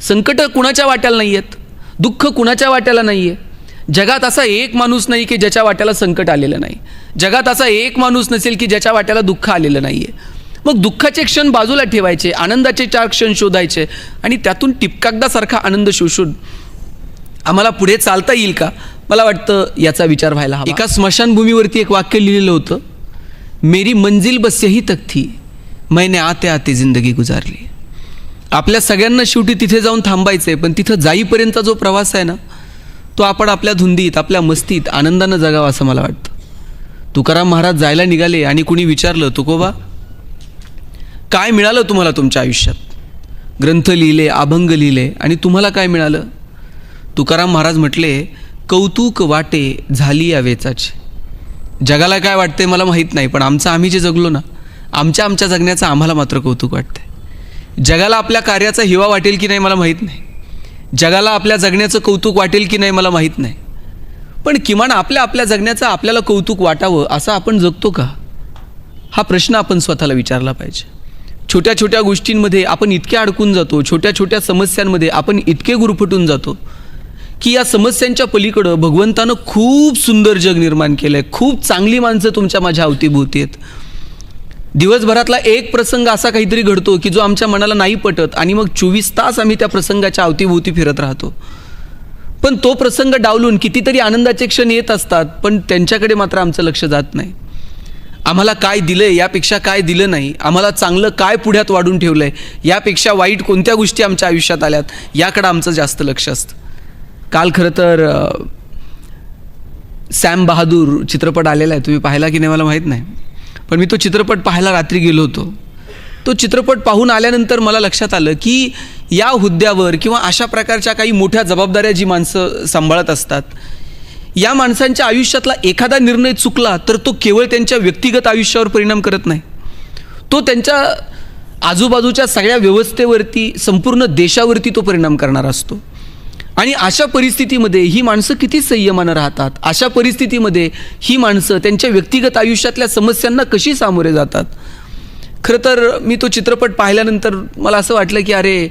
संकट कुणाच्या वाट्याला नाही आहेत, दुःख कुणाच्या वाट्याला नाही आहे. जगात असा एक माणूस नाही की ज्याच्या वाट्याला संकट आलेलं नाही. जगात असा एक माणूस नसेल की ज्याच्या वाट्याला दुःख आलेलं नाही आहे. मग दुःखाचे क्षण बाजूला ठेवायचे, आनंदाचे 4 क्षण शोधायचे आणि त्यातून टिपकागदासारखा आनंद शोषून आम्हाला पुढे चालता येईल का, मला वाटतं याचा विचार व्हायला हवा. एका स्मशानभूमीवरती एक वाक्य लिहिलेलं होतं, मेरी मंजिल बस यही तक थी, मैंने आते आते जिंदगी गुजारली. आपल्या सगळ्यांना शेवटी तिथे जाऊन थांबायचं आहे, पण तिथं जाईपर्यंतचा जो प्रवास आहे ना, तो आपण आपल्या धुंदीत, आपल्या मस्तीत आनंदानं जगावा असं मला वाटतं. तुकाराम महाराज जायला निघाले आणि कुणी विचारलं, तुकोबा काय मिळालं तुम्हाला तुमच्या आयुष्यात? ग्रंथ लिहिले, अभंग लिहिले आणि तुम्हाला काय मिळालं? तुकाराम महाराज म्हटले, कौतुक वाटे झाली या वेचाची. जगाला काय वाटतंय मला माहीत नाही, पण आम्ही जे जगलो ना, आमच्या जगण्याचं आम्हाला मात्र कौतुक वाटतंय. जगाला आपल्या कार्याचा हिवा वाटेल की नाही मला माहीत नाही, जगाला आपल्या जगण्याचं कौतुक वाटेल की नाही मला माहीत नाही, पण किमान आपल्या जगण्याचं आपल्याला कौतुक वाटावं असं आपण जगतो का, हा प्रश्न आपण स्वतःला विचारला पाहिजे. छोट्या छोट्या गोष्टींमध्ये आपण इतके अडकून जातो, छोट्या छोट्या समस्यांमध्ये आपण इतके गुरफटून जातो की या समस्यांच्या पलीकडं भगवंतानं खूप सुंदर जग निर्माण केलं आहे. खूप चांगली माणसं तुमच्या माझ्या अवतीभोवती आहेत. दिवसभरातला एक प्रसंग असा काहीतरी घडतो की जो आमच्या मनाला नाही पटत आणि मग 24 तास आम्ही त्या प्रसंगाच्या अवतीभोवती फिरत राहतो. पण तो प्रसंग डावलून कितीतरी आनंदाचे क्षण येत असतात, पण त्यांच्याकडे मात्र आमचं लक्ष जात नाही. आम्हाला काय दिलं आहे यापेक्षा काय दिलं नाही, आम्हाला चांगलं काय पुढ्यात वाढून ठेवलं आहे यापेक्षा वाईट कोणत्या गोष्टी आमच्या आयुष्यात आल्यात याकडं आमचं जास्त लक्ष असतं. काल खरं तर सॅम बहादूर चित्रपट आलेला आहे, तुम्ही पाहिला की नाही मला माहीत नाही, पण मी तो चित्रपट पाहायला रात्री गेलो होतो. तो चित्रपट पाहून आल्यानंतर मला लक्षात आलं की या हुद्द्यावर किंवा अशा प्रकारच्या काही मोठ्या जबाबदाऱ्या जी माणसं सांभाळत असतात, या माणसांच्या आयुष्यातला एखादा निर्णय चुकला तर तो केवळ त्यांच्या व्यक्तिगत आयुष्यावर परिणाम करत नाही, तो त्यांच्या आजूबाजूच्या सगळ्या व्यवस्थेवरती, संपूर्ण देशावरती तो परिणाम करणारा असतो. आणि अशा परिस्थितीमध्ये ही माणसं किती संयमानं राहतात, अशा परिस्थितीमध्ये ही माणसं त्यांच्या व्यक्तिगत आयुष्यातल्या समस्यांना कशी सामोरे जातात. खरं तर मी तो चित्रपट पाहिल्यानंतर मला असं वाटलं की अरे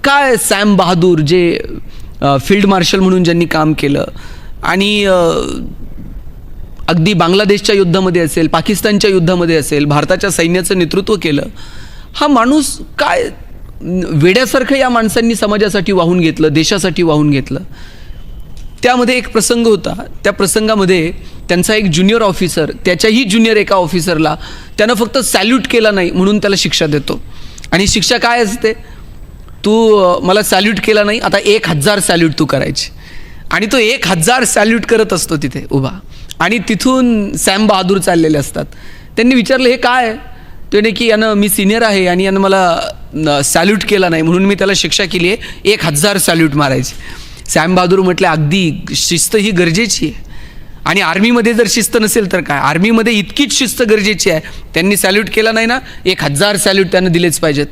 काय सॅम बहादूर जे फील्ड मार्शल म्हणून ज्यांनी काम केलं आणि अगदी बांगलादेशच्या युद्धामध्ये असेल, पाकिस्तानच्या युद्धामध्ये असेल, भारताच्या सैन्याचं नेतृत्व केलं, हा माणूस काय वेड्यासारखं या माणसांनी समाजासाठी वाहून घेतलं, देशासाठी वाहून घेतलं. त्यामध्ये एक प्रसंग होता, त्या प्रसंगामध्ये त्यांचा एक ज्युनियर ऑफिसर त्याच्याही ज्युनियर एका ऑफिसरला त्यानं फक्त सॅल्यूट केला नाही म्हणून त्याला शिक्षा देतो. आणि शिक्षा काय असते, तू मला सॅल्यूट केला नाही, आता 1000 सॅल्यूट तू करायची. आणि तो 1000 सॅल्यूट करत असतो तिथे उभा. आणि तिथून सॅम बहादूर चाललेले असतात. त्यांनी विचारलं हे काय, त्याने की यानं मी सिनियर आहे आणि यानं मला सॅल्यूट केला नाही म्हणून मी त्याला शिक्षा केली आहे 1000 सॅल्यूट मारायची. सॅम बहादूर म्हटले अगदी शिस्त ही गरजेची आहे, आणि आर्मीमध्ये जर शिस्त नसेल तर काय, आर्मीमध्ये इतकीच शिस्त गरजेची आहे. त्यांनी सॅल्यूट केला नाही ना, 1000 सॅल्यूट त्यानं दिलेच पाहिजेत.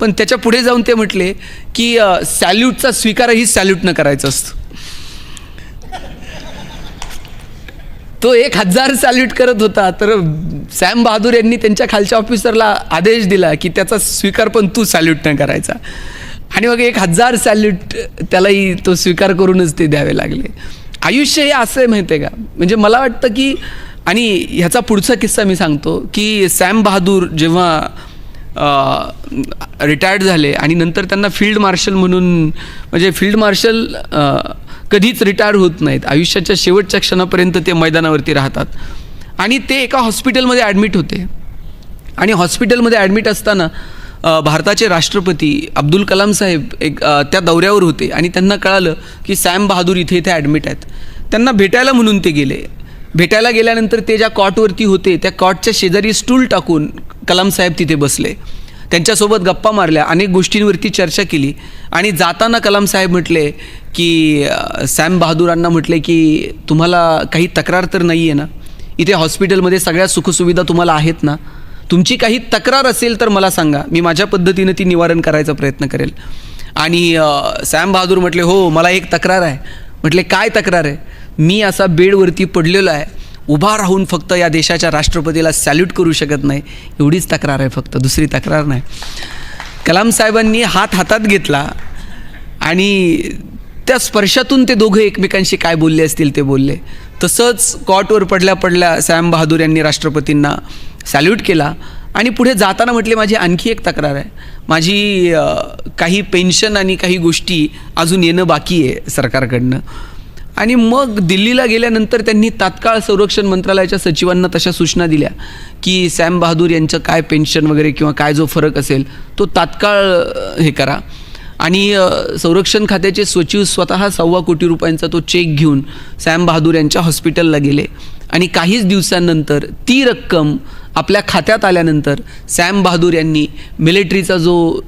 पण त्याच्या पुढे जाऊन ते म्हटले की सॅल्यूटचा स्वीकारही सॅल्यूटनं करायचा असतो. तो 1000 सॅल्यूट करत होता, तर सॅम बहादूर यांनी त्यांच्या खालच्या ऑफिसरला आदेश दिला की त्याचा स्वीकार पण तू सॅल्यूटनं करायचा. आणि मग 1000 सॅल्यूट त्यालाही तो स्वीकार करूनच ते द्यावे लागले. आयुष्य हे असं आहे माहिती आहे का, म्हणजे मला वाटतं की, आणि ह्याचा पुढचा किस्सा मी सांगतो की सॅम बहादूर जेव्हा रिटायर्ड झाले आणि नंतर त्यांना फील्ड मार्शल म्हणून, म्हणजे फील्ड मार्शल कधीच रिटायर होत नाहीत, आयुष्याच्या शेवटच्या क्षणापर्यंत ते मैदानावरती राहतात. आणि ते एका हॉस्पिटलमध्ये ॲडमिट होते. आणि हॉस्पिटलमध्ये ॲडमिट असताना भारताचे राष्ट्रपती अब्दुल कलाम साहेब त्या दौऱ्यावर होते आणि त्यांना कळालं की सॅम बहादूर इथे ॲडमिट आहेत. त्यांना भेटायला म्हणून ते गेले. भेटायला गेल्यानंतर ते ज्या कॉटवरती होते त्या कॉटच्या शेजारी स्टूल टाकून कलाम साहेब तिथे बसले. त्यांच्यासोबत गप्पा मारल्या, अनेक गोष्टींवरती चर्चा केली. आणि जाताना कलाम साहेब म्हटले की सॅम बहादूरांना म्हटले की तुम्हाला काही तक्रार तर नाही आहे ना, इथे हॉस्पिटलमध्ये सगळ्या सुखसुविधा तुम्हाला आहेत ना, तुमची काही तक्रार असेल तर मला सांगा, मी माझ्या पद्धतीनं ती निवारण करायचा प्रयत्न करेल. आणि सॅम बहादूर म्हटले हो मला एक तक्रार आहे. म्हटले काय तक्रार आहे? मी असा बेडवरती पडलेलो आहे, उभा राहून फक्त या देशाच्या राष्ट्रपतीला सॅल्यूट करू शकत नाही, एवढीच तक्रार आहे फक्त, दुसरी तक्रार नाही. कलाम साहेबांनी हात हातात घेतला आणि त्या स्पर्शातून ते दोघं एकमेकांशी काय बोलले असतील ते बोलले. तसंच कॉटवर पडल्या पडल्या सॅम बहादूर यांनी राष्ट्रपतींना सॅल्यूट केला आणि पुढे जाताना म्हटले, माझी आणखी एक तक्रार आहे, माझी काही पेन्शन आणि काही गोष्टी अजून येणं बाकी आहे सरकारकडनं. आणि मग दिल्लीला गेल्यानंतर त्यांनी तात्काळ संरक्षण मंत्रालयाच्या सचिवांना तशा सूचना दिल्या की सॅम बहादूर यांचं काय पेन्शन वगैरे किंवा काय जो फरक असेल तो तात्काळ हे करा. आणि संरक्षण खात्याचे सचिव स्वतः 1.25 कोटी रुपयांचा तो चेक घेऊन सॅम बहादूर यांच्या हॉस्पिटलला गेले आणि काहीच दिवसांनंतर ती रक्कम आपल्या खात्यात आल्यानंतर सॅम बहादूर यांनी मिलिटरीचा जो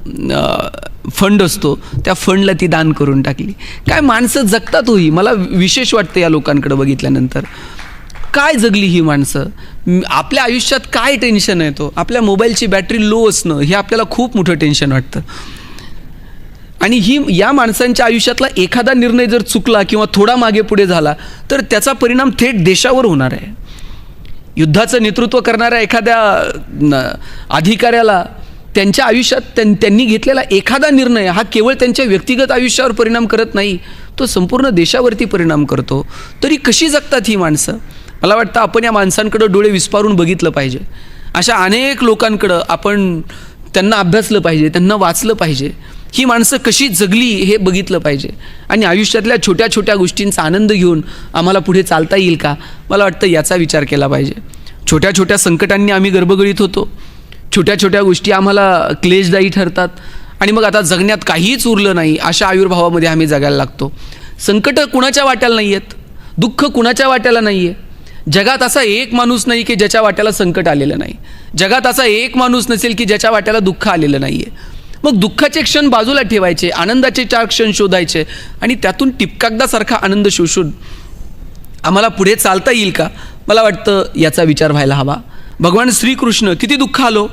फंड असतो त्या फंडला ती दान करून टाकली. काय माणसं जगतात होई. मला विशेष वाटतं या लोकांकडे बघितल्यानंतर. काय जगली ही माणसं. आपल्या आयुष्यात काय टेन्शन आहे तो. आपल्या मोबाईलची बॅटरी लो असणं हे आपल्याला खूप मोठं टेन्शन वाटतं. आणि या माणसांच्या आयुष्यातला एखादा निर्णय जर चुकला किंवा थोडा मागे पुढे झाला तर त्याचा परिणाम थेट देशावर होणार आहे. युद्धाचं नेतृत्व करणाऱ्या एखाद्या अधिकाऱ्याला त्यांच्या आयुष्यात त्यांनी घेतलेला एखादा निर्णय हा केवळ त्यांच्या व्यक्तिगत आयुष्यावर परिणाम करत नाही, तो संपूर्ण देशावरती परिणाम करतो. तरी कशी जगतात ही माणसं. मला वाटतं आपण या माणसांकडं डोळे विस्पारून बघितलं पाहिजे. अशा अनेक लोकांकडं आपण त्यांना अभ्यासलं पाहिजे, त्यांना वाचलं पाहिजे. ही माणसं कशी जगली हे बघितलं पाहिजे आणि आयुष्यातल्या छोट्या छोट्या गोष्टींचा आनंद घेऊन आम्हाला पुढे चालता येईल का, मला वाटतं याचा विचार केला पाहिजे. छोट्या छोट्या संकटांनी आम्ही गर्भगळीत होतो. छोट्या छोट्या गोष्टी आम्हाला क्लेशदायी ठरतात आणि मग आता जगण्यात काहीच उरलं नाही अशा आयुर्भावामध्ये आम्ही जगायला लागतो. संकटं कुणाच्या वाट्याला नाही आहेत, दुःख कुणाच्या वाट्याला नाही आहे. जगात असा एक माणूस नाही की ज्याच्या वाट्याला संकट आलेलं नाही. जगात असा एक माणूस नसेल की ज्याच्या वाट्याला दुःख आलेलं नाही आहे. मग दुःखाचे क्षण बाजूला ठेवायचे, आनंदाचे 4 क्षण शोधायचे आणि त्यातून टिपकागदासारखा आनंद शोषून आम्हाला पुढे चालता येईल का, मला वाटतं याचा विचार व्हायला हवा. भगवान श्रीकृष्ण किती दुःख आलो.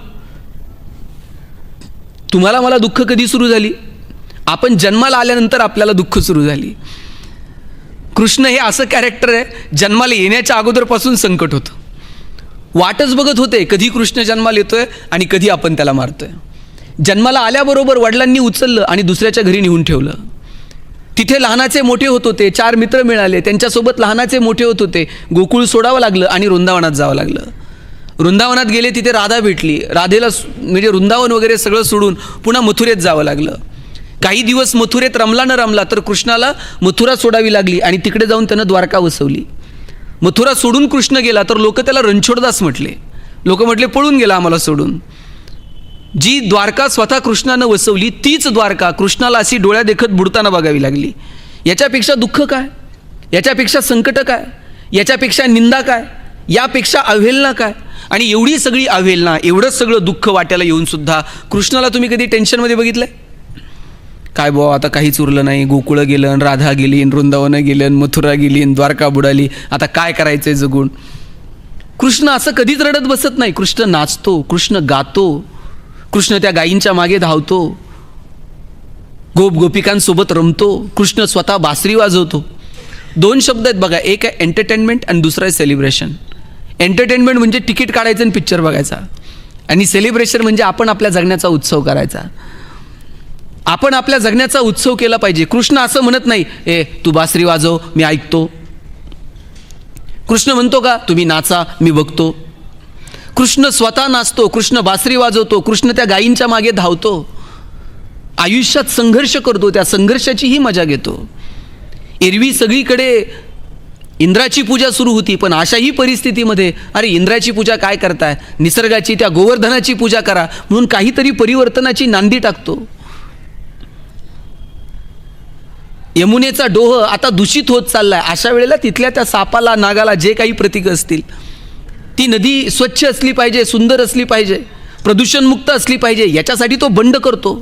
तुम्हाला मला दुःख कधी सुरू झाली. आपण जन्माला आल्यानंतर आपल्याला दुःख सुरू झाली. कृष्ण हे असं कॅरेक्टर आहे, जन्माला येण्याच्या अगोदरपासून संकट होतं. वाटच बघत होते कधी कृष्ण जन्माला येतोय आणि कधी आपण त्याला मारतोय. जन्माला आल्याबरोबर वडिलांनी उचललं आणि दुसऱ्याच्या घरी नेऊन ठेवलं. तिथे लहानाचे मोठे होत होते, 4 मित्र मिळाले, त्यांच्यासोबत लहानाचे मोठे होत होते. गोकुळ सोडावं लागलं आणि वृंदावनात जावं लागलं. वृंदावनात गेले, तिथे राधा भेटली. राधेला म्हणजे वृंदावन वगैरे सगळं सोडून पुन्हा मथुरेत जावं लागलं. काही दिवस मथुरेत रमला न रमला तर कृष्णाला मथुरा सोडावी लागली आणि तिकडे जाऊन त्यानं द्वारका वसवली. मथुरा सोडून कृष्ण गेला तर लोक त्याला रणछोडदास म्हटले. लोक म्हटले पळून गेला आम्हाला सोडून. जी द्वारका स्वतः कृष्णानं वसवली तीच द्वारका कृष्णाला अशी डोळ्या देखत बुडताना बघावी लागली. याच्यापेक्षा दुःख काय, याच्यापेक्षा संकट काय, याच्यापेक्षा निंदा काय, यापेक्षा अवहेलना काय. आणि एवढी सगळी अवहेलना, एवढंच सगळं दुःख वाट्याला येऊन सुद्धा कृष्णाला तुम्ही कधी टेन्शनमध्ये बघितलंय. काय बुवा आता काहीच उरलं नाही, गोकुळं गेलं, राधा गेली, वृंदावनं गेलं, मथुरा गेली, द्वारका बुडाली, आता काय करायचंय जगून. कृष्ण असं कधीच रडत बसत नाही. कृष्ण नाचतो, कृष्ण गातो, कृष्ण त्या गायींच्या मागे धावतो, गोपिकांसोबत रमतो, कृष्ण स्वतः बासरी वाजवतो. 2 शब्द आहेत बघा, एक आहे एंटरटेनमेंट आणि दुसरं आहे सेलिब्रेशन. एंटरटेनमेंट म्हणजे तिकीट काढायचं आणि पिक्चर बघायचा, आणि सेलिब्रेशन म्हणजे आपण आपल्या जगण्याचा उत्सव करायचा. आपण आपल्या जगण्याचा उत्सव केला पाहिजे. कृष्ण असं म्हणत नाही, तू बासरी वाजव मी ऐकतो. कृष्ण म्हणतो का तुम्ही नाचा मी बघतो. कृष्ण स्वतः नाचतो, कृष्ण बासरी वाजवतो, कृष्ण त्या गायींच्या मागे धावतो, आयुष्यात संघर्ष करतो, त्या संघर्षाचीही मजा घेतो. एरवी सगळीकडे इंद्राची पूजा सुरू होती, पण अशाही परिस्थितीमध्ये अरे इंद्राची पूजा काय करताय, निसर्गाची त्या गोवर्धनाची पूजा करा म्हणून काहीतरी परिवर्तनाची नांदी टाकतो. यमुनेचा डोह आता दूषित होत चाललाय. अशा वेळेला तिथल्या त्या सापाला, नागाला जे काही प्रतीक असतील, ती नदी स्वच्छ असली पाहिजे, सुंदर असली पाहिजे, प्रदूषणमुक्त असली पाहिजे, याच्यासाठी तो बंड करतो.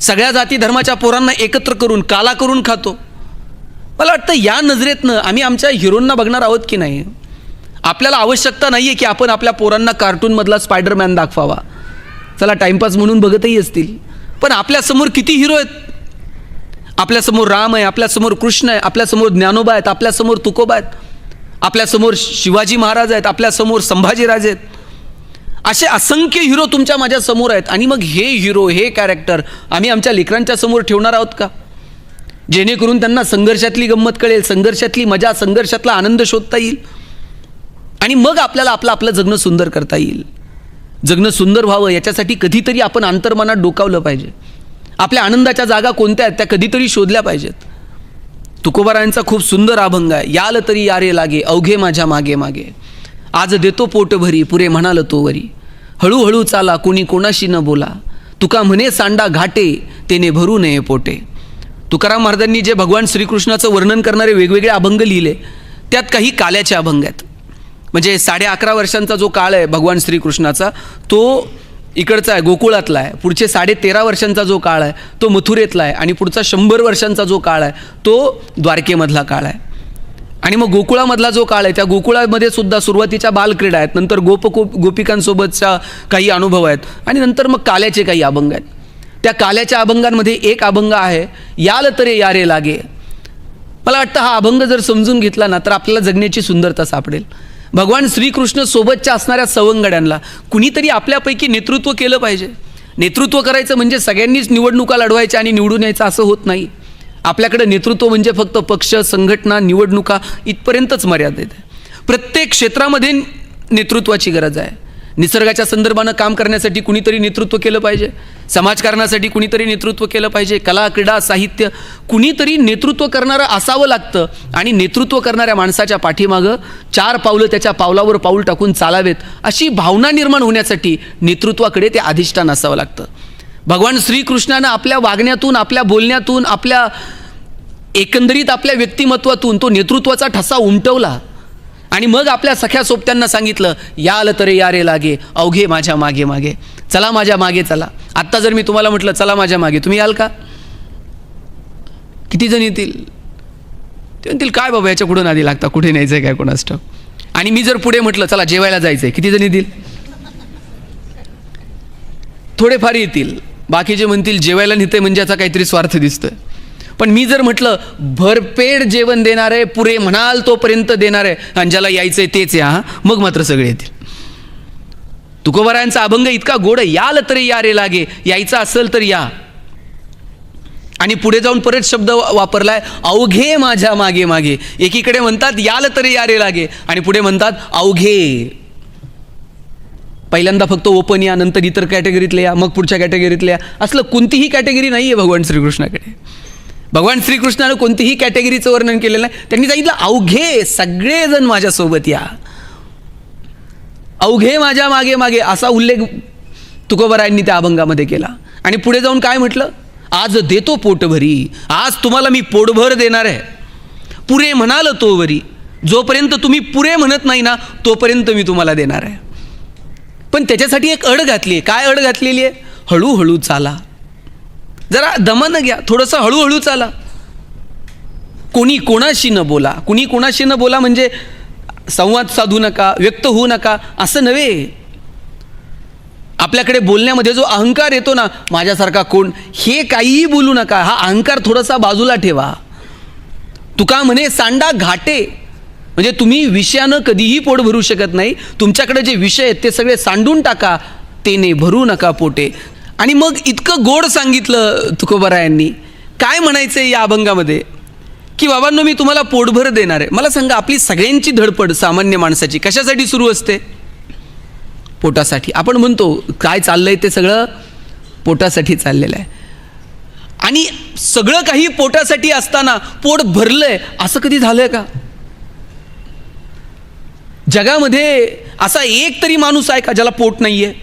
सगळ्या जाती धर्माच्या पोरांना एकत्र करून काला करून खातो. मला वाटतं या नजरेतनं आम्ही आमच्या हिरोंना बघणार आहोत की नाही. आपल्याला आवश्यकता नाही आहे की आपण आपल्या पोरांना कार्टूनमधला स्पायडरमॅन दाखवावा. चला टाइमपास म्हणून बघतही असतील, पण आपल्यासमोर किती हिरो आहेत. आपल्यासमोर राम आहे, आपल्यासमोर कृष्ण आहे, आपल्यासमोर ज्ञानोबा आहेत, आपल्यासमोर तुकोबा आहेत, आपल्यासमोर शिवाजी महाराज आहेत, आपल्यासमोर संभाजीराजे आहेत. असे असंख्य हिरो तुमच्या माझ्या समोर आहेत आणि मग हे हिरो हे कॅरेक्टर आम्ही आमच्या लेकरांच्या समोर ठेवणार आहोत का? जेणेकरून त्यांना संघर्षातली गंमत कळेल, संघर्षातली मजा, संघर्षातला आनंद शोधता येईल आणि मग आपल्याला आपलं जगणं सुंदर करता येईल. जगणं सुंदर व्हावं याच्यासाठी कधीतरी आपण अंतर्मनात डोकावलं पाहिजे. आपल्या आनंदाच्या जागा कोणत्या आहेत त्या कधीतरी शोधल्या पाहिजेत. तुकोबारायांचा खूप सुंदर अभंग आहे. याल तरी यारे लागे अवघे माझ्या मागे मागे, आज देतो पोट भरी पुरे म्हणाल तो वरी, हळूहळू चाला कोणी कोणाशी न बोला, तुका म्हणे सांडा घाटे तेने भरू नये पोटे. तुकाराम महाराजांनी जे भगवान श्रीकृष्णाचं वर्णन करणारे वेगवेगळे अभंग लिहिले त्यात काही काल्याचे अभंग आहेत. म्हणजे 11.5 वर्षांचा जो काळ आहे भगवान श्रीकृष्णाचा तो इकडचा आहे, गोकुळातला आहे. पुढचे 13.5 वर्षांचा जो काळ आहे तो मथुरेतला आहे आणि पुढचा 100 वर्षांचा जो काळ आहे तो द्वारकेमधला काळ आहे. आणि मग गोकुळामधला जो काळ आहे त्या गोकुळामध्ये सुद्धा सुरुवातीच्या बालक्रीडा आहेत, नंतर गोपिकांसोबतच्या काही अनुभव आहेत आणि नंतर मग काल्याचे काही अभंग आहेत. त्या काल्याच्या अभंगांमध्ये एक अभंग आहे याल तरे यारे लागे. मला वाटतं हा अभंग जर समजून घेतला ना तर आपल्याला जगण्याची सुंदरता सापडेल. भगवान श्रीकृष्ण सोबतच्या असणाऱ्या सवंगड्यांना कुणीतरी आपल्यापैकी नेतृत्व केलं पाहिजे. नेतृत्व करायचं म्हणजे सगळ्यांनीच निवडणुका लढवायच्या आणि निवडून यायचं असं होत नाही. आपल्याकडे नेतृत्व म्हणजे फक्त पक्ष, संघटना, निवडणुका इथपर्यंतच मर्यादित आहे. प्रत्येक क्षेत्रामध्ये नेतृत्वाची गरज आहे. निसर्गाच्या संदर्भानं काम करण्यासाठी कुणीतरी नेतृत्व केलं पाहिजे, समाजकारणासाठी कुणीतरी नेतृत्व केलं पाहिजे, कला, क्रीडा, साहित्य कुणीतरी नेतृत्व करणारं असावं लागतं. आणि नेतृत्व करणाऱ्या माणसाच्या पाठीमागं 4 पावलं त्याच्या पावलावर पाऊल टाकून चालावेत अशी भावना निर्माण होण्यासाठी नेतृत्वाकडे ते अधिष्ठान असावं लागतं. भगवान श्रीकृष्णानं आपल्या वागण्यातून, आपल्या बोलण्यातून, आपल्या एकंदरीत आपल्या व्यक्तिमत्वातून तो नेतृत्वाचा ठसा उमटवला आणि मग आपल्या सख्या सोबत्यांना सांगितलं याल तरे यारे लागे अवघे माझ्या मागे मागे, चला माझ्या मागे चला. आत्ता जर मी तुम्हाला म्हटलं चला माझ्या मागे, तुम्ही याल का? किती जण येतील? ते म्हणतील काय बाबा याच्या कुठून आधी लागता, कुठे न्यायचं आहे काय कोणास ठाऊक. आणि मी जर पुढे म्हटलं चला जेवायला जायचं आहे, किती जण येतील? थोडेफार येतील. बाकीचे म्हणतील जेवायला नेते म्हणजे याचा काहीतरी स्वार्थ दिसतोय. पण मी जर म्हटलं भरपेट जेवण देणार आहे, पुरे म्हणाल तोपर्यंत देणार आहे आणि ज्याला यायचंय तेच या, मग मात्र सगळे येतील. तुकोबारायांचा अभंग इतका गोड आहे, याल तरी यारे लागे, यायचं असेल तर या. आणि पुढे जाऊन परत शब्द वापरलाय अवघे माझ्या मागे मागे. एकीकडे म्हणतात याल तरी यारे लागे आणि पुढे म्हणतात अवघे. पहिल्यांदा फक्त ओपन या, नंतर इतर कॅटेगरीतले या, मग पुढच्या कॅटेगरीतले या. असलं कोणतीही कॅटेगरी नाही आहे भगवान श्रीकृष्णाकडे. भगवान श्रीकृष्णानं कोणतीही कॅटेगरीचं वर्णन केलेलं नाही. त्यांनी सांगितलं अवघे सगळेजण माझ्यासोबत या, अवघे माझ्या मागे मागे असा उल्लेख तुकोबारायांनी त्या अभंगामध्ये केला. आणि पुढे जाऊन काय म्हटलं, आज देतो पोटभरी, आज तुम्हाला मी पोटभर देणार आहे, पुरे म्हणाल तोवरी, जोपर्यंत तुम्ही पुरे म्हणत नाही ना तोपर्यंत मी तुम्हाला देणार आहे. पण त्याच्यासाठी एक अड घातली आहे. काय अड घातलेली आहे? हळूहळू चाला, जरा दमानं घ्या, थोडंसं हळूहळू चाला. कोणी कोणाशी न बोला. कुणी कोणाशी न बोला म्हणजे संवाद साधू नका, व्यक्त होऊ नका असं नव्हे. आपल्याकडे बोलण्यामध्ये जो अहंकार येतो ना, माझ्यासारखा कोण, हे काहीही बोलू नका. हा अहंकार थोडासा बाजूला ठेवा. तुका म्हणे सांडा घाटे, म्हणजे तुम्ही विषयानं कधीही पोट भरू शकत नाही. तुमच्याकडे जे विषय आहेत ते सगळे सांडून टाका, तेने भरू नका पोटे. आणि मग इतकं गोड सांगितलं तुकोबारायांनी. काय म्हणायचं आहे या अभंगामध्ये की बाबांनो मी तुम्हाला पोटभर देणार आहे. मला सांगा, आपली सगळ्यांची धडपड सामान्य माणसाची कशासाठी सुरू असते? पोटासाठी. आपण म्हणतो काय चाललंय ते सगळं पोटासाठी चाललेलं आहे. आणि सगळं काही पोटासाठी असताना पोट भरलंय असं कधी झालंय का? जगामध्ये असा एक तरी माणूस आहे का ज्याला पोट नाहीये?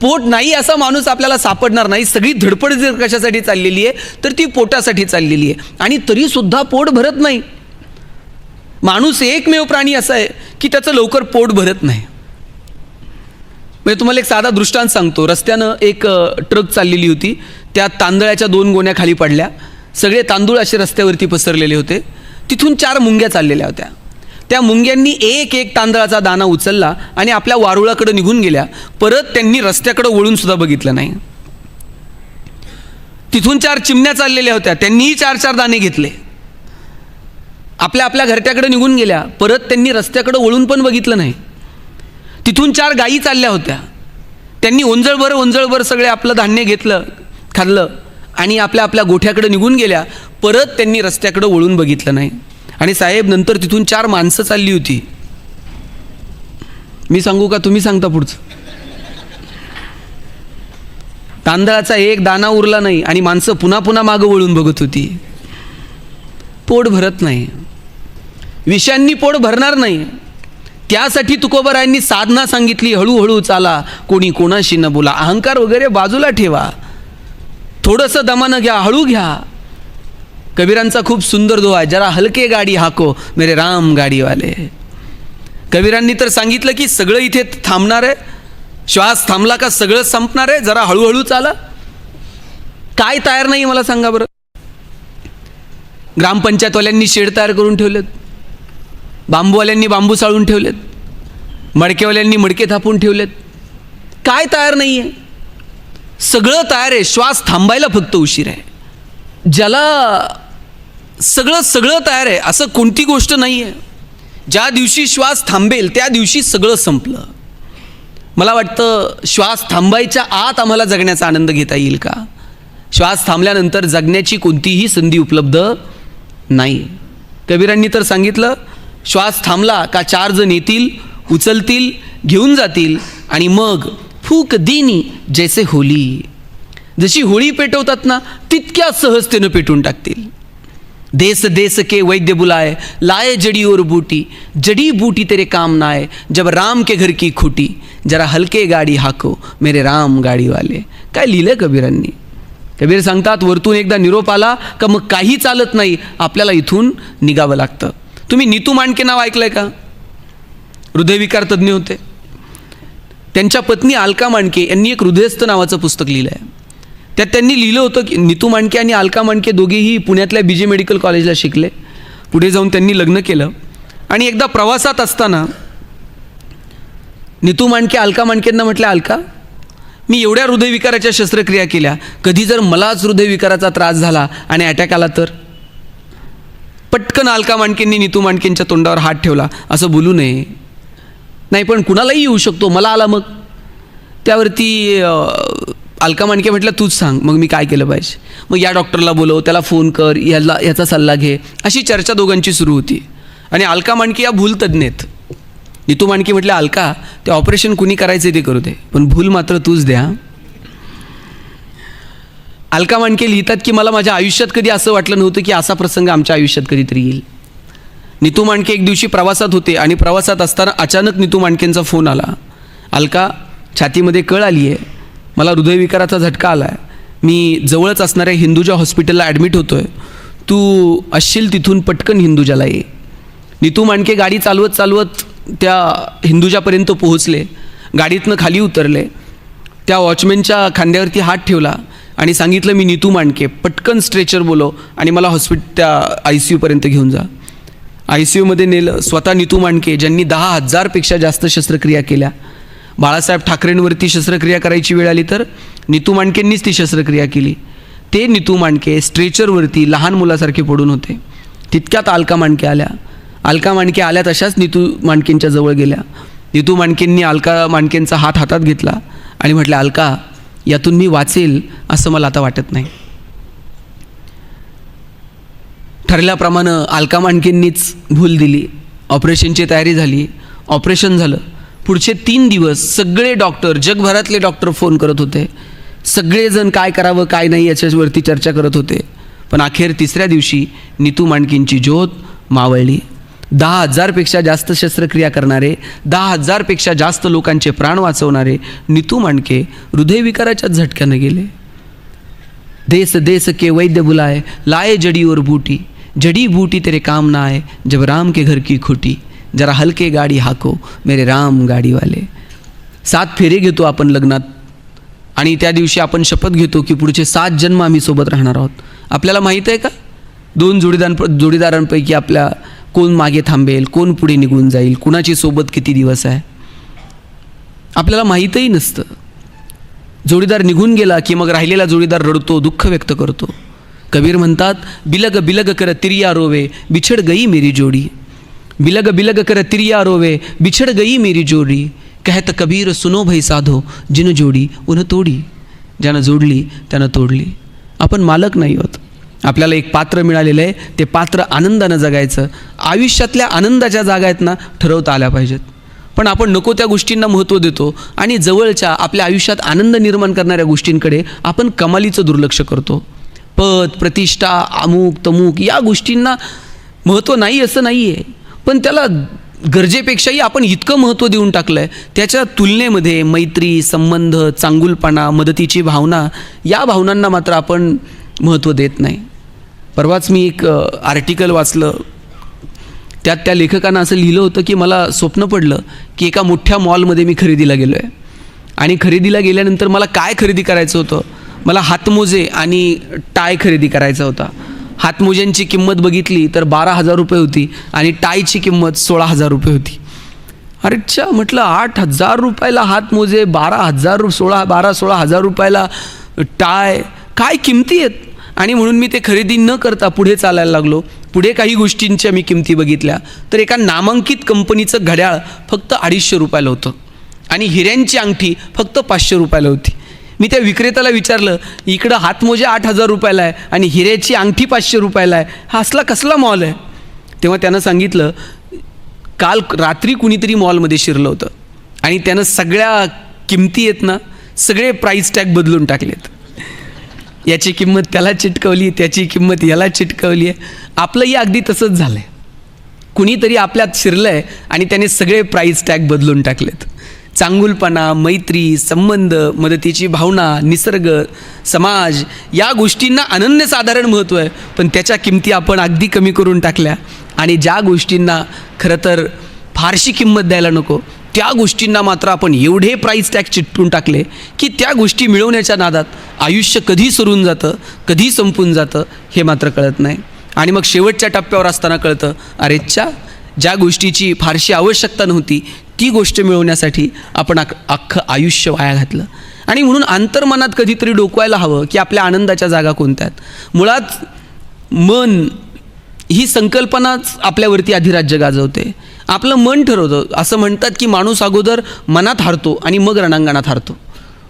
पोट नाही असा माणूस आपल्याला सापडणार नाही. सगळी धडपड जर कशासाठी चाललेली आहे तर ती पोटासाठी चाललेली आहे. आणि तरी सुद्धा पोट भरत नाही. माणूस एकमेव प्राणी असा आहे की त्याचं लवकर पोट भरत नाही. म्हणजे तुम्हाला एक साधा दृष्टांत सांगतो. रस्त्यानं एक ट्रक चाललेली होती. त्या तांदळाच्या 2 गोण्या खाली पडल्या. सगळे तांदूळ असे रस्त्यावरती पसरलेले होते. तिथून 4 मुंग्या चाललेल्या होत्या. त्या मुंग्यांनी एक एक तांदळाचा दाणा उचलला आणि आपल्या वारुळाकडे निघून गेल्या. परत त्यांनी रस्त्याकडे वळून सुद्धा बघितलं नाही. तिथून 4 चिमण्या चाललेल्या होत्या. त्यांनीही 4-4 दाणे घेतले. आपल्या आपल्या घरट्याकडे निघून गेल्या. परत त्यांनी रस्त्याकडे वळून पण बघितलं नाही. तिथून 4 गायी चालल्या होत्या. त्यांनी ओंजळभर सगळे आपलं धान्य घेतलं, खाल्लं आणि आपल्या आपल्या गोठ्याकडे निघून गेल्या. परत त्यांनी रस्त्याकडे वळून बघितलं नाही. आणि साहेब, नंतर तिथून 4 माणसं चालली होती. मी सांगू का तुम्ही सांगता पुढचं? तांदळाचा एक दाना उरला नाही आणि माणसं पुन्हा पुन्हा मागं वळून बघत होती. पोट भरत नाही, विषयांनी पोट भरणार नाही. त्यासाठी तुकोबारायांनी साधना सांगितली, हळूहळू चाला, कोणी कोणाशी न बोला. अहंकार वगैरे बाजूला ठेवा, थोडंसं दमानं घ्या, हळू घ्या. कबीरांचा खूप सुंदर दोहा आहे, जरा हलके गाडी हाको मेरे राम गाडीवाले. कबीरांनी तर सांगितलं की सगळं इथे थांबणार आहे, श्वास थांबला का सगळं संपणार आहे, जरा हळूहळू चाला. काय तयार नाही मला सांगा बरं? ग्रामपंचायतवाल्यांनी शेड तयार करून ठेवलेत, बांबूवाल्यांनी बांबू साळून ठेवलेत, मडकेवाल्यांनी मडके थापून ठेवलेत. काय तयार नाही आहे? सगळं तयार आहे, श्वास थांबायला फक्त उशीर आहे. ज्याला सगळं तयार आहे असं कोणती गोष्ट नाही आहे. ज्या दिवशी श्वास थांबेल त्या दिवशी सगळं संपलं. मला वाटतं श्वास थांबायच्या आत आम्हाला जगण्याचा आनंद घेता येईल का? श्वास थांबल्यानंतर जगण्याची कोणतीही संधी उपलब्ध नाही. कबीरांनी तर सांगितलं, श्वास थांबला का 4 जण येतील, उचलतील, घेऊन जातील आणि मग फूक दिनी जैसे होली, जशी होळी पेटवतात ना तितक्या सहजतेनं पेटून टाकतील. देश देश के वैद्य बुलाए, लाए जड़ी और बूटी, जड़ी बूटी तेरे काम ना आए, जब राम के घर की खुटी, जरा हलके गाडी हाको मेरे राम गाडीवाले. काय लिहिलंय कबीरांनी? कबीर सांगतात, वरतून एकदा निरोप आला का मग काही चालत नाही, आपल्याला इथून निघावं लागतं. तुम्ही नीतू मांडके नाव ऐकलंय का? हृदयविकार तज्ज्ञ होते. त्यांच्या पत्नी अलका मांडके यांनी एक हृदयस्थ नावाचं पुस्तक लिहिलं आहे. त्यात त्यांनी लिहिलं होतं की नीतू मांडके आणि अलका मांडके दोघेही पुण्यातल्या BJ मेडिकल कॉलेजला शिकले. पुढे जाऊन त्यांनी लग्न केलं आणि एकदा प्रवासात असताना नीतू मांडके अलका मांडकेंना म्हटलं, अलका, मी एवढ्या हृदयविकाराच्या शस्त्रक्रिया केल्या, कधी जर मलाच हृदयविकाराचा त्रास झाला आणि अटॅक आला तर? पटकन अलका मांडकेंनी नीतू मांडकेंच्या तोंडावर हात ठेवला, असं बोलू नये. नाही पण कुणालाही येऊ शकतो, मला आला मग. त्यावरती अलका मांडके म्हटलं, तूच सांग मग मी काय केलं पाहिजे. मग या डॉक्टरला बोलव, त्याला फोन कर, याचा सल्ला घे, अशी चर्चा दोघांची सुरू होती. आणि अलका मांडके या भूल तज्ज्ञ आहेत. नीतू मांडके म्हटलं, अलका, ते ऑपरेशन कुणी करायचं ते करू दे, पण भूल मात्र तूच द्या. अलका मांडके लिहितात की मला माझ्या आयुष्यात कधी असं वाटलं नव्हतं की असा प्रसंग आमच्या आयुष्यात कधीतरी येईल. नीतू मांडके एक दिवशी प्रवासात होते आणि प्रवासात असताना अचानक नीतू मांडकेंचा फोन आला, अलका, छातीमध्ये कळ आली आहे, मला हृदयविकाराचा झटका आला आहे, मी जवळच असणाऱ्या हिंदुजा हॉस्पिटलला ॲडमिट होतो आहे, तू असशील तिथून पटकन हिंदुजाला ये. नीतू मांडके गाडी चालवत त्या हिंदुजापर्यंत पोहोचले, गाडीतनं खाली उतरले, त्या वॉचमॅनच्या खांद्यावरती हात ठेवला आणि सांगितलं, मी नीतू मांडके, पटकन स्ट्रेचर बोलव आणि मला त्या ICUपर्यंत घेऊन जा. ICUमध्ये नेलं. स्वतः नीतू मांडके, ज्यांनी 10,000पेक्षा जास्त शस्त्रक्रिया केल्या. बाळासाहेब ठाकरेंवरती शस्त्रक्रिया करायची वेळ आली तर नीतू मांडकेंनीच ती शस्त्रक्रिया केली. ते नीतू मांडके स्ट्रेचरवरती लहान मुलासारखे पडून होते. तितक्यात अलका मांडके आल्या. अलका मांडके आल्या तशाच नीतू मांडकेंच्या जवळ गेल्या. नीतू मांडकेंनी अलका मांडकेंचा हात हातात घेतला आणि म्हटलं, अलका, यातून मी वाचेल असं मला आता वाटत नाही. ठरल्याप्रमाणे अलका मांडकेंनीच भूल दिली. ऑपरेशनची तयारी झाली. ऑपरेशन झालं. पुढचे 3 दिवस सगळे डॉक्टर, जगभरातले डॉक्टर फोन करत होते. सगळेजण काय करावं काय नाही याच्यावरती चर्चा करत होते. पण अखेर 3ऱ्या दिवशी नीतू मांडकेंची ज्योत मावळली. 10,000पेक्षा जास्त शस्त्रक्रिया करणारे, 10,000पेक्षा जास्त लोकांचे प्राण वाचवणारे नीतू मांडके हृदयविकाराच्या झटक्यानं गेले. देश देश के वैद्य बुलाए, लाए जड़ी और बूटी, जड़ी बूटी तेरे काम ना आए, जब राम के घर की खुटी, जरा हलके गाडी हाको मेरे राम गाडीवाले. 7 फेरे घेतो आपण लग्नात आणि त्या दिवशी आपण शपथ घेतो की पुढचे 7 जन्म आम्ही सोबत राहणार आहोत. आपल्याला माहीत आहे का 2 जोडीदारांपैकी आपल्या कोण मागे थांबेल, कोण पुढे निघून जाईल, कुणाची सोबत किती दिवस आहे, आपल्याला माहीतही नसतं. जोडीदार निघून गेला की मग राहिलेला जोडीदार रडतो, दुःख व्यक्त करतो. कबीर म्हणतात, बिलग बिलग कर तिरिया रोवे, बिछड़ गई मेरी जोड़ी, बिलग बिलग कर तिरिया रोवे, बिछड़ गई मेरी जोड़ी, कहत कबीर सुनो भई साधो, जिन जोडी उन तोडी. ज्यानं जोडली त्यानं तोडली. आपण मालक नाही होत. आपल्याला एक पात्र मिळालेलं आहे, ते पात्र आनंदानं जगायचं. आयुष्यातल्या आनंदाच्या जागा आहेत ना, ठरवता आल्या पाहिजेत. पण आपण नको त्या गोष्टींना महत्त्व देतो आणि जवळच्या आपल्या आयुष्यात आनंद निर्माण करणाऱ्या गोष्टींकडे आपण कमालीचं दुर्लक्ष करतो. पद, प्रतिष्ठा, अमुक तमुक या गोष्टींना महत्त्व नाही असं नाही आहे, पण त्याला गरजेपेक्षाही आपण इतकं महत्त्व देऊन टाकलं आहे. त्याच्या तुलनेमध्ये मैत्री, संबंध, चांगुलपणा, मदतीची भावना या भावनांना मात्र आपण महत्त्व देत नाही. परवाच मी एक आर्टिकल वाचलं. त्यात त्या लेखकानं असं लिहिलं होतं की मला स्वप्न पडलं की एका मोठ्या मॉलमध्ये मी खरेदीला गेलो आहे आणि खरेदीला गेल्यानंतर मला काय खरेदी करायचं होतं. मला हातमोजे आणि टाय खरेदी करायचा होता. हातमोज्यांची किंमत बघितली तर 12,000 रुपये होती आणि टायची किंमत 16,000 रुपये होती. अरे अच्छा, म्हटलं 8,000 रुपयाला हातमोजे, 12,000 रुपयाला टाय, काय किमती आहेत. आणि म्हणून मी ते खरेदी न करता पुढे चालायला लागलो. पुढे काही गोष्टींच्या मी किमती बघितल्या तर एका नामांकित कंपनीचं घड्याळ फक्त 250 रुपयाला होतं आणि हिऱ्यांची अंगठी फक्त 500 रुपयाला होती. मी त्या विक्रेत्याला विचारलं, इकडं हातमोजे 8,000 रुपयाला आहे आणि हिऱ्याची अंगठी 500 रुपयाला आहे, हा असला कसला मॉल आहे. तेव्हा त्यानं सांगितलं, काल रात्री कुणीतरी मॉलमध्ये शिरलं होतं आणि त्यानं सगळ्या किमती आहेत ना, सगळे प्राईस टॅग बदलून टाकलेत. याची किंमत त्याला चिटकवली, त्याची किंमत याला चिटकवली आहे. आपलंही अगदी तसंच झालं आहे. कुणीतरी आपल्यात शिरलं आहे आणि त्याने सगळे प्राईस टॅग बदलून टाकलेत. चांगुलपणा, मैत्री, संबंध, मदतीची भावना, निसर्ग, समाज या गोष्टींना अनन्यसाधारण महत्त्व आहे, पण त्याच्या किमती आपण अगदी कमी करून टाकल्या. आणि ज्या गोष्टींना खरं तर फारशी किंमत द्यायला नको त्या गोष्टींना मात्र आपण एवढे प्राईस टॅग चिटकून टाकले की त्या गोष्टी मिळवण्याच्या नादात आयुष्य कधी सरून जातं, कधी संपून जातं हे मात्र कळत नाही. आणि मग शेवटच्या टप्प्यावर असताना कळतं, अरेच्छा, ज्या गोष्टीची फारशी आवश्यकता नव्हती ती गोष्ट मिळवण्यासाठी आपण अख्खं आयुष्य वाया घातलं. आणि म्हणून अंतर्मनात कधीतरी डोकवायला हवं की आपल्या आनंदाच्या जागा कोणत्या आहेत. मुळात मन ही संकल्पनाच आपल्यावरती अधिराज्य गाजवते. आपलं मन ठरवतं. असं म्हणतात की माणूस अगोदर मनात हारतो आणि मग रणांगणात हारतो.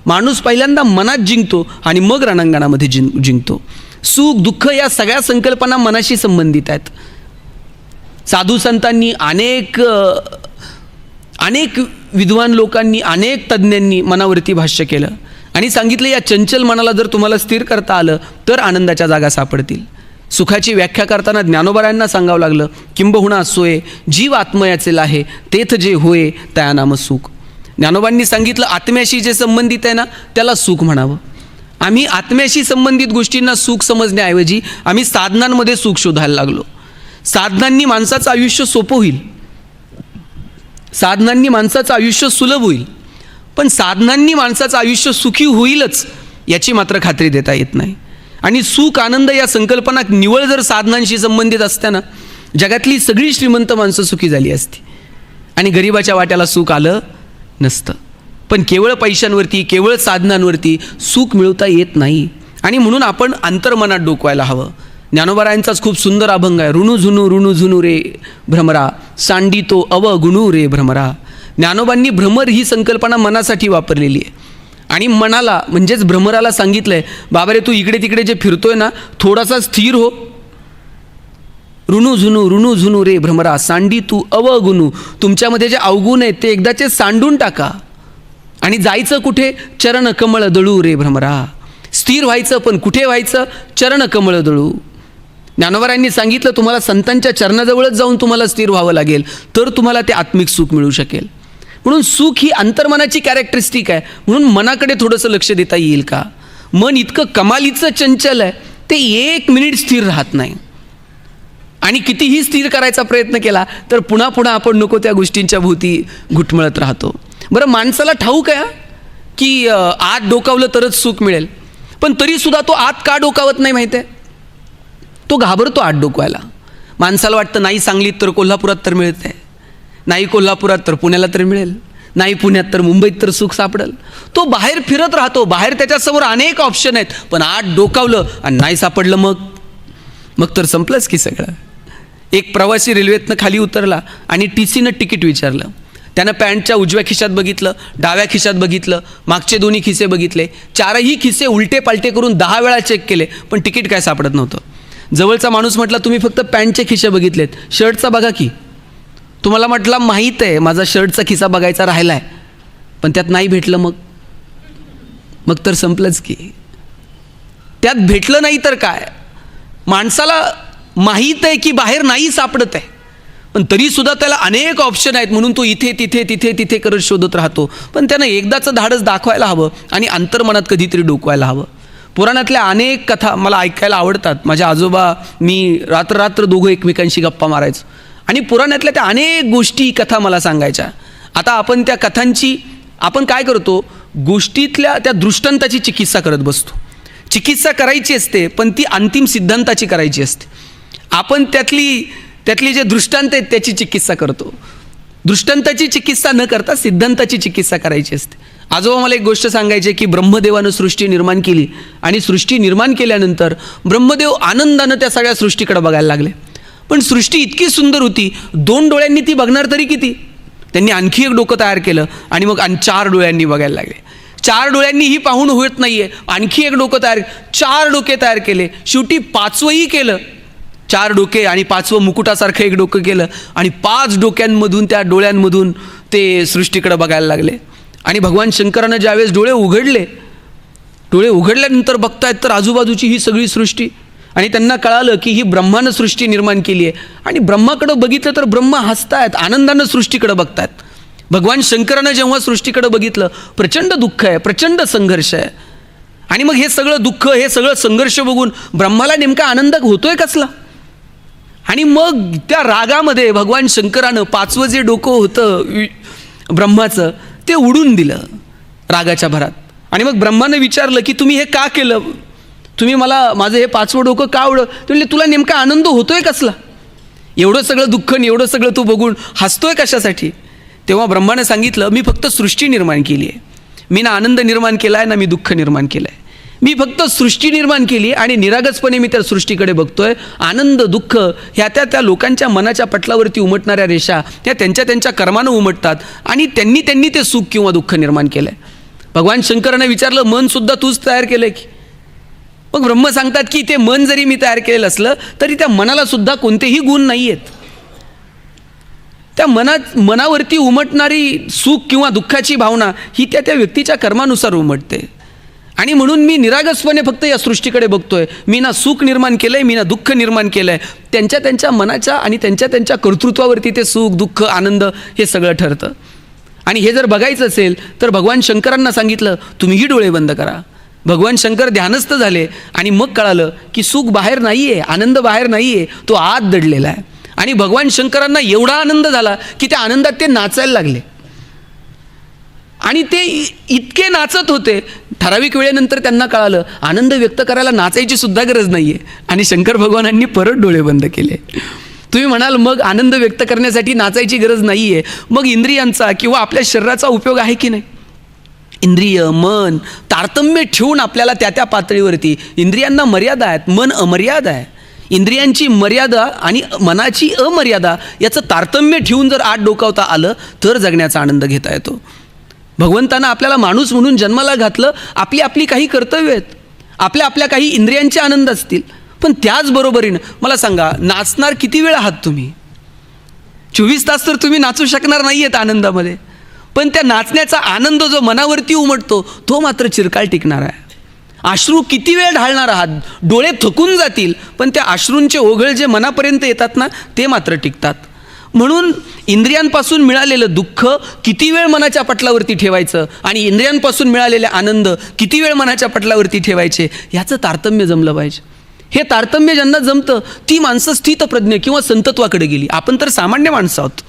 माणूस पहिल्यांदा मनात जिंकतो आणि मग रणांगणामध्ये जिंकतो. सुख, दुःख या सगळ्या संकल्पना मनाशी संबंधित आहेत. साधू संतांनी, अनेक विद्वान लोकांनी, अनेक तज्ज्ञांनी मनावरती भाष्य केलं आणि सांगितलं, या चंचल मनाला जर तुम्हाला स्थिर करता आलं तर आनंदाच्या जागा सापडतील. सुखाची व्याख्या करताना ज्ञानोबारायांना सांगावं लागलं, किंबहुना सोये जीव आत्मयाचे आहे तेथ जे होय त्या नाम सुख. ज्ञानोबांनी सांगितलं, आत्म्याशी जे संबंधित आहे ना त्याला सुख म्हणावं. आम्ही आत्म्याशी संबंधित गोष्टींना सुख समजण्याऐवजी आम्ही साधनांमध्ये सुख शोधायला लागलो. साधनांनी माणसाचं आयुष्य सोपं होईल, साधनांनी माणसाचं आयुष्य सुलभ होईल, पण साधनांनी माणसाचं आयुष्य सुखी होईलच याची मात्र खात्री देता येत नाही. आणि सुख, आनंद या संकल्पना निवळ जर साधनांशी संबंधित असत्या ना, जगातली सगळी श्रीमंत माणसं सुखी झाली असती आणि गरिबाच्या वाट्याला सुख आलं नसतं. पण केवळ पैशांवरती, केवळ साधनांवरती सुख मिळवता येत नाही. आणि म्हणून आपण अंतर्मनात डोकवायला हवं. ज्ञानोबारायांचाच खूप सुंदर अभंग आहे, ऋणू झुनू रे भ्रमरा, सांडी तो अवगुणू रे भ्रमरा. ज्ञानोबांनी भ्रमर ही संकल्पना मनासाठी वापरलेली आहे आणि मनाला म्हणजेच भ्रमराला सांगितलंय, बाबा रे तू इकडे तिकडे जे फिरतोय ना, थोडासा स्थिर हो. ऋणू झुनू रे भ्रमरा, सांडी तू अवगुणू. तुमच्यामध्ये जे अवगुण आहेत ते एकदाचे सांडून टाका आणि जायचं कुठे, चरण कमळ दळू रे भ्रमरा. स्थिर व्हायचं, पण कुठे व्हायचं, चरण कमळ दळू. ज्ञानोबारायांनी सांगितलं, तुम्हाला संतांच्या चरणाजवळच जाऊन तुम्हाला स्थिर व्हावं लागेल तर तुम्हाला ते आत्मिक सुख मिळू शकेल. म्हणून सुख ही अंतर्मनाची कॅरेक्टरिस्टिक आहे. म्हणून मनाकडे थोडंसं लक्ष देता येईल का. मन इतकं कमालीचं चंचल आहे, ते 1 मिनिट स्थिर राहत नाही. आणि कितीही स्थिर करायचा प्रयत्न केला तर पुन्हा आपण नको त्या गोष्टींच्या भोवती घुटमळत राहतो. बरं, माणसाला ठाऊक आहे की आत डोकावलं तरच सुख मिळेल, पण तरीसुद्धा तो आत का डोकावत नाही माहीत आहे. तो घाबरतो आत डोकवायला. माणसाला वाटतं, नाही सांगलीत तर कोल्हापुरात तर मिळत आहे, नाही कोल्हापुरात तर पुण्याला तर मिळेल, नाही पुण्यात तर मुंबईत तर सुख सापडेल. तो बाहेर फिरत राहतो. बाहेर त्याच्यासमोर अनेक ऑप्शन आहेत, पण आत डोकावलं आणि नाही सापडलं मग तर संपलंच की सगळं. एक प्रवासी रेल्वेतनं खाली उतरला आणि TCनं तिकीट विचारलं. त्यानं पॅन्टच्या उजव्या खिशात बघितलं, डाव्या खिशात बघितलं, मागचे दोन्ही खिसे बघितले, चारही खिसे उलटे पालटे करून 10 वेळा चेक केले, पण तिकीट काय सापडत नव्हतं. जवळचा माणूस म्हटला, तुम्ही फक्त पॅन्टचे खिसे बघितलेत, शर्टचा बघा की. तुम्हाला म्हटला, माहीत आहे माझा शर्टचा खिसा बघायचा राहिला आहे, पण त्यात नाही भेटलं. मग तर संपलंच की. त्यात भेटलं नाही तर काय. माणसाला माहीत आहे की बाहेर नाही सापडत आहे, पण तरीसुद्धा त्याला अनेक ऑप्शन आहेत म्हणून तो इथे तिथे तिथे तिथे करत शोधत राहतो. पण त्यानं एकदाचं धाडस दाखवायला हवं आणि अंतर्मनात कधीतरी डोकवायला हवं. पुराणातल्या अनेक कथा मला ऐकायला आवडतात. माझे आजोबा, मी रात्र दोघं एकमेकांशी गप्पा मारायचो आणि पुराणातल्या त्या अनेक गोष्टी कथा मला सांगायच्या. आता आपण त्या कथांची आपण काय करतो, गोष्टीतल्या त्या दृष्टांताची चिकित्सा करत बसतो. चिकित्सा करायची असते पण ती अंतिम सिद्धांताची करायची असते. आपण त्यातली जे दृष्टांत आहेत त्याची चिकित्सा करतो. दृष्टांताची चिकित्सा न करता सिद्धांताची चिकित्सा करायची असते. आजोबा मला एक गोष्ट सांगायचे की ब्रह्मदेवानं सृष्टी निर्माण केली आणि सृष्टी निर्माण केल्यानंतर ब्रह्मदेव आनंदानं त्या सगळ्या सृष्टीकडे बघायला लागले. पण सृष्टी इतकी सुंदर होती, 2 डोळ्यांनी ती बघणार तरी किती. त्यांनी आणखी एक डोकं तयार केलं आणि मग 4 डोळ्यांनी बघायला लागले. 4 डोळ्यांनी ही पाहून होत नाहीये, आणखी एक डोकं 4 डोके तयार केले. शेवटी 5वंही केलं. 4 डोके आणि 5वं मुकुटासारखं एक डोकं केलं आणि 5 डोक्यांमधून त्या डोळ्यांमधून ते सृष्टीकडे बघायला लागले. आणि भगवान शंकरानं ज्यावेळेस डोळे उघडल्यानंतर बघतायत तर आजूबाजूची ही सगळी सृष्टी. आणि त्यांना कळालं की ही ब्रह्मानं सृष्टी निर्माण केली आहे. आणि ब्रह्माकडं बघितलं तर ब्रह्मा हसतायत, आनंदानं सृष्टीकडे बघतायत. भगवान शंकरानं जेव्हा सृष्टीकडे बघितलं, प्रचंड दुःख आहे, प्रचंड संघर्ष आहे. आणि मग हे सगळं दुःख, हे सगळं संघर्ष बघून ब्रह्माला नेमका आनंद होतोय कसला. आणि मग त्या रागामध्ये भगवान शंकरानं 5वं जे डोकं होतं ब्रह्माचं ते उडून दिलं रागाच्या भरात. आणि मग ब्रह्मानं विचारलं की तुम्ही हे का केलं, तुम्ही मला माझं हे 5वं डोकं का उडलं. ते म्हणले, तुला नेमका आनंद होतोय कसला, एवढं सगळं दुःख आणि एवढं सगळं तू बघून हसतोय कशासाठी. तेव्हा ब्रह्मानं सांगितलं, मी फक्त सृष्टी निर्माण केली आहे, मी ना आनंद निर्माण केला आहे ना मी दुःख निर्माण केलं आहे. मी फक्त सृष्टी निर्माण केली आणि निरागसपणे मी त्या सृष्टीकडे बघतोय. आनंद दुःख ह्या त्या लोकांच्या मनाच्या पटलावरती उमटणाऱ्या रेषा ह्या त्यांच्या कर्मानं उमटतात आणि त्यांनी ते सुख किंवा दुःख निर्माण केलं आहे. भगवान शंकरानं विचारलं, मनसुद्धा तूच तयार केलं आहे की. मग ब्रह्म सांगतात की ते मन जरी मी तयार केलेलं असलं तरी त्या मनाला सुद्धा कोणतेही गुण नाही आहेत. त्या मनावरती उमटणारी सुख किंवा दुःखाची भावना ही त्या व्यक्तीच्या कर्मानुसार उमटते. आणि म्हणून मी निरागसपणे फक्त या सृष्टीकडे बघतोय. मी ना सुख निर्माण केलंय, मी ना दुःख निर्माण केलंय. त्यांच्या मनाच्या आणि त्यांच्या कर्तृत्वावरती ते सुख दुःख आनंद हे सगळं ठरतं. आणि हे जर बघायचं असेल तर भगवान शंकरांना सांगितलं, तुम्हीही डोळे बंद करा. भगवान शंकर ध्यानस्थ झाले आणि मग कळालं की सुख बाहेर नाही आहे, आनंद बाहेर नाही आहे, तो आत दडलेला आहे. आणि भगवान शंकरांना एवढा आनंद झाला की त्या आनंदात ते नाचायला लागले. आणि ते इतके नाचत होते, ठराविक वेळेनंतर त्यांना कळालं आनंद व्यक्त करायला नाचायची सुद्धा गरज नाही आहे. आणि शंकर भगवानांनी परत डोळे बंद केले. तुम्ही म्हणाल मग आनंद व्यक्त करण्यासाठी नाचायची गरज नाही आहे, मग इंद्रियांचा किंवा आपल्या शरीराचा उपयोग आहे की नाही. इंद्रिय मन तारतम्य ठेवून आपल्याला त्या पातळीवरती, इंद्रियांना मर्यादा आहेत, मन अमर्याद आहे. इंद्रियांची मर्यादा आणि मनाची अमर्यादा याचं तारतम्य ठेवून जर आत डोकावता आलं तर जगण्याचा आनंद घेता येतो. भगवंतानं आपल्याला माणूस म्हणून जन्माला घातलं, आपली काही कर्तव्य आहेत, आपल्या काही इंद्रियांचे आनंद असतील. पण त्याचबरोबरीनं मला सांगा, नाचणार किती वेळ आहात तुम्ही. 24 तास तर तुम्ही नाचू शकणार नाही आहेत आनंदामध्ये. पण त्या नाचण्याचा आनंद जो मनावरती उमटतो तो मात्र चिरकाळ टिकणार आहे. अश्रू किती वेळ ढाळणार आहात, डोळे थकून जातील, पण त्या अश्रूंचे ओघळ जे मनापर्यंत येतात ना ते मात्र टिकतात. म्हणून इंद्रियांपासून मिळालेलं दुःख किती वेळ मनाच्या पटलावरती ठेवायचं आणि इंद्रियांपासून मिळालेले आनंद किती वेळ मनाच्या पटलावरती ठेवायचे याचं तारतम्य जमलं पाहिजे. हे तारतम्य ज्यांना जमतं ती माणसं स्थितप्रज्ञ किंवा संतत्वाकडे गेली. आपण तर सामान्य माणसं आहोत.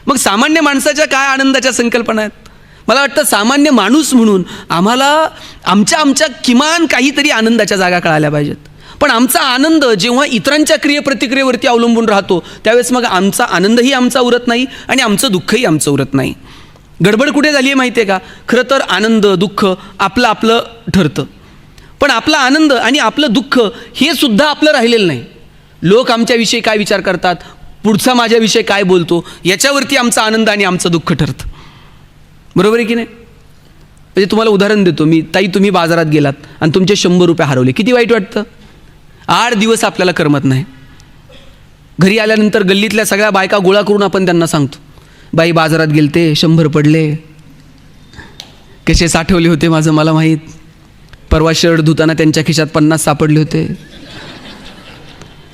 मग सामान्य माणसाच्या काय आनंदाच्या संकल्पना आहेत. मला वाटतं सामान्य माणूस म्हणून आम्हाला आमच्या किमान काहीतरी आनंदाच्या जागा कळाल्या पाहिजेत. पण आमचा आनंद जेव्हा इतरांच्या क्रियेप्रतिक्रियेवरती अवलंबून राहतो त्यावेळेस मग आमचा आनंदही आमचा उरत नाही आणि आमचं दुःखही आमचं उरत नाही. गडबड कुठे झाली आहे माहिती आहे का. खरं तर आनंद दुःख आपलं ठरतं, पण आपला आनंद आणि आपलं दुःख हे सुद्धा आपलं राहिलेलं नाही. लोक आमच्याविषयी काय विचार करतात, पुढचा माझ्याविषयी काय बोलतो, याच्यावरती आमचा आनंद आणि आमचं दुःख ठरतं. बरोबर आहे की नाही? म्हणजे तुम्हाला उदाहरण देतो मी. ताई, तुम्ही बाजारात गेलात आणि तुमचे 100 रुपये हरवले, किती वाईट वाटतं? 8 दिवस आपल्याला करमत नाही. घरी आल्यानंतर गल्लीतल्या सगळ्या बायका गोळा करून आपण त्यांना सांगतो, बाई बाजारात गेलते, 100 पडले, कसे साठवले होते माझं मला माहीत, परवा शर्ट धुताना त्यांच्या खिशात 50 सापडले होते,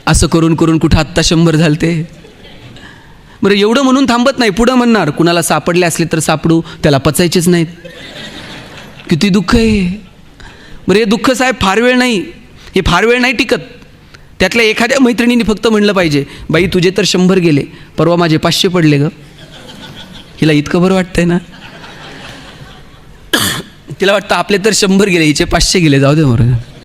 असं करून करून कुठं आत्ता 100 झालते. बरं, एवढं म्हणून थांबत नाही, पुढं म्हणणार कुणाला सापडले असले तर सापडू, त्याला पचायचेच नाहीत. किती दुःख आहे. बरं, हे दुःख साहेब फार वेळ नाही, हे फार वेळ नाही टिकत. त्यातल्या एखाद्या मैत्रिणीने फक्त म्हणलं पाहिजे, बाई तुझे तर 100 गेले, परवा माझे 500 पडले ग. हिला इतकं बरं वाटतंय ना, तिला वाटतं आपले तर 100 गेले, हिचे 500 गेले, जाऊ दे बरं.